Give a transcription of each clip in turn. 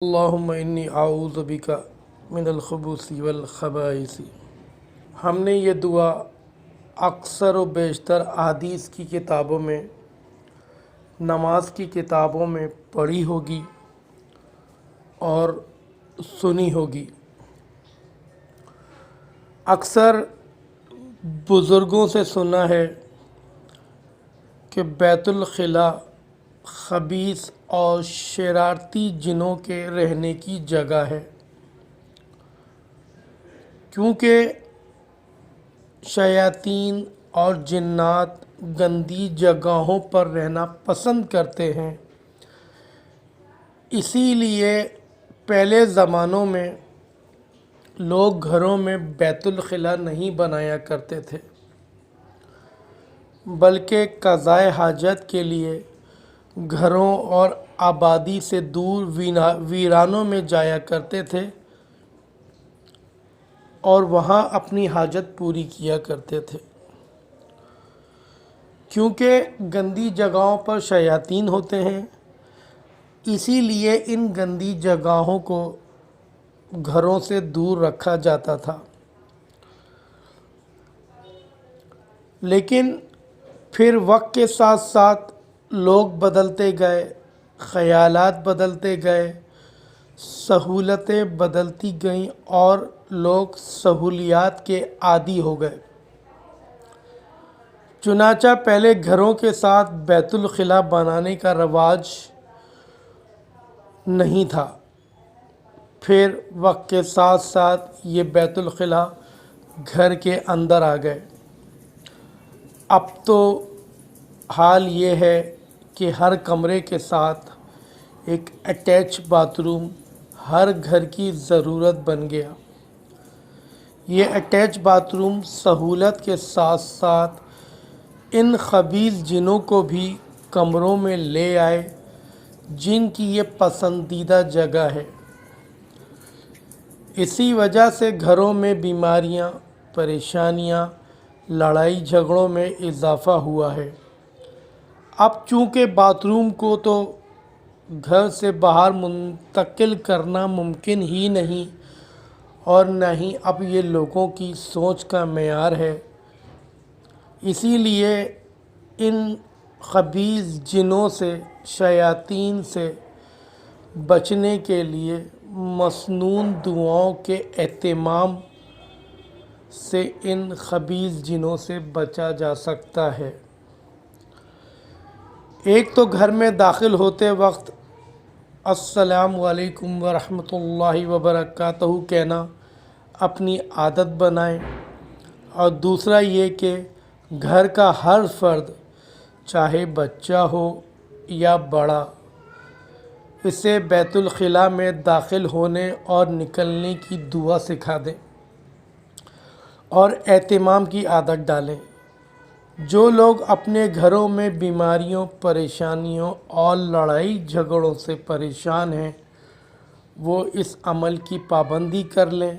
اللہم انی اعوذ بک من الخبث والخبائث۔ ہم نے یہ دعا اکثر و بیشتر احادیث کی کتابوں میں، نماز کی کتابوں میں پڑھی ہوگی اور سنی ہوگی۔ اکثر بزرگوں سے سنا ہے کہ بیت الخلاء خبیث اور شرارتی جنوں کے رہنے کی جگہ ہے، کیونکہ شیاطین اور جنات گندی جگہوں پر رہنا پسند کرتے ہیں۔ اسی لیے پہلے زمانوں میں لوگ گھروں میں بیت الخلاء نہیں بنایا کرتے تھے، بلکہ قضاء حاجت کے لیے گھروں اور آبادی سے دور ویرانوں میں جایا کرتے تھے اور وہاں اپنی حاجت پوری کیا کرتے تھے۔ کیونکہ گندی جگہوں پر شیاطین ہوتے ہیں، اسی لیے ان گندی جگہوں کو گھروں سے دور رکھا جاتا تھا۔ لیکن پھر وقت کے ساتھ ساتھ لوگ بدلتے گئے، خیالات بدلتے گئے، سہولتیں بدلتی گئیں اور لوگ سہولیات کے عادی ہو گئے۔ چنانچہ پہلے گھروں کے ساتھ بیت الخلاء بنانے کا رواج نہیں تھا، پھر وقت کے ساتھ ساتھ یہ بیت الخلاء گھر کے اندر آ گئے۔ اب تو حال یہ ہے کہ ہر کمرے کے ساتھ ایک اٹیچ باتھ روم ہر گھر کی ضرورت بن گیا۔ یہ اٹیچ باتھ روم سہولت کے ساتھ ساتھ ان خبیث جنوں کو بھی کمروں میں لے آئے جن کی یہ پسندیدہ جگہ ہے۔ اسی وجہ سے گھروں میں بیماریاں، پریشانیاں، لڑائی جھگڑوں میں اضافہ ہوا ہے۔ اب چونکہ باتھ روم کو تو گھر سے باہر منتقل کرنا ممکن ہی نہیں اور نہ ہی اب یہ لوگوں کی سوچ کا معیار ہے، اسی لیے ان خبیث جنوں سے، شیاطین سے بچنے کے لیے مسنون دعاؤں کے اہتمام سے ان خبیث جنوں سے بچا جا سکتا ہے۔ ایک تو گھر میں داخل ہوتے وقت السلام علیکم ورحمۃ اللہ وبرکاتہ کہنا اپنی عادت بنائیں، اور دوسرا یہ کہ گھر کا ہر فرد، چاہے بچہ ہو یا بڑا، اسے بیت الخلاء میں داخل ہونے اور نکلنے کی دعا سکھا دیں اور اہتمام کی عادت ڈالیں۔ جو لوگ اپنے گھروں میں بیماریوں، پریشانیوں اور لڑائی جھگڑوں سے پریشان ہیں، وہ اس عمل کی پابندی کر لیں۔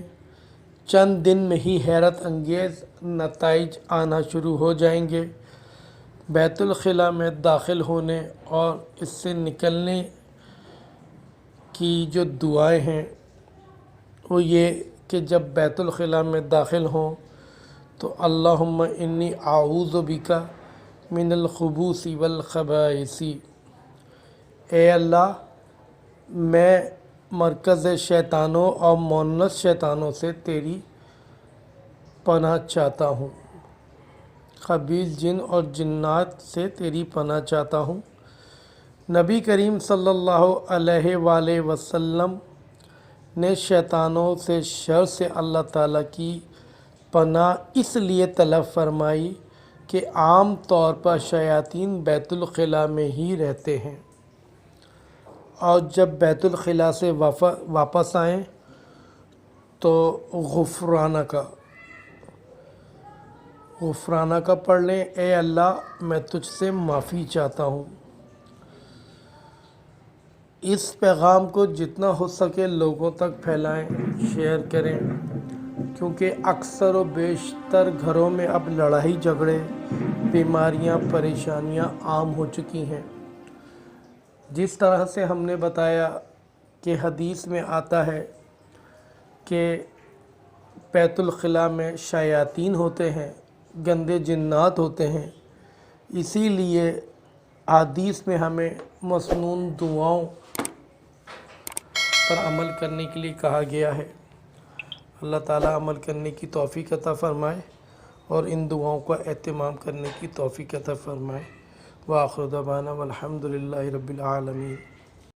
چند دن میں ہی حیرت انگیز نتائج آنا شروع ہو جائیں گے۔ بیت الخلاء میں داخل ہونے اور اس سے نکلنے کی جو دعائیں ہیں وہ یہ کہ جب بیت الخلاء میں داخل ہوں تو اللہم انی اعوذ بک من الخبث والخبائث، اے اللہ میں مرکز شیطانوں اور مونس شیطانوں سے تیری پناہ چاہتا ہوں، خبیث جن اور جنات سے تیری پناہ چاہتا ہوں۔ نبی کریم صلی اللہ علیہ وآلہ وسلم نے شیطانوں سے شر سے اللہ تعالیٰ کی پناہ اس لیے طلب فرمائی کہ عام طور پر شیاطین بیت الخلاء میں ہی رہتے ہیں، اور جب بیت الخلاء سے واپس آئیں تو غفرانہ کا پڑھ لیں، اے اللہ میں تجھ سے معافی چاہتا ہوں۔ اس پیغام کو جتنا ہو سکے لوگوں تک پھیلائیں، شیئر کریں، کیونکہ اکثر و بیشتر گھروں میں اب لڑائی جھگڑے، بیماریاں، پریشانیاں عام ہو چکی ہیں۔ جس طرح سے ہم نے بتایا کہ حدیث میں آتا ہے کہ بیت الخلاء میں شیاطین ہوتے ہیں، گندے جنات ہوتے ہیں، اسی لیے حدیث میں ہمیں مسنون دعاؤں پر عمل کرنے کے لیے کہا گیا ہے۔ اللہ تعالیٰ عمل کرنے کی توفیق عطا فرمائے اور ان دعاؤں کا اہتمام کرنے کی توفیق عطا فرمائے۔ وآخر دعوانا والحمد للہ رب العالمین۔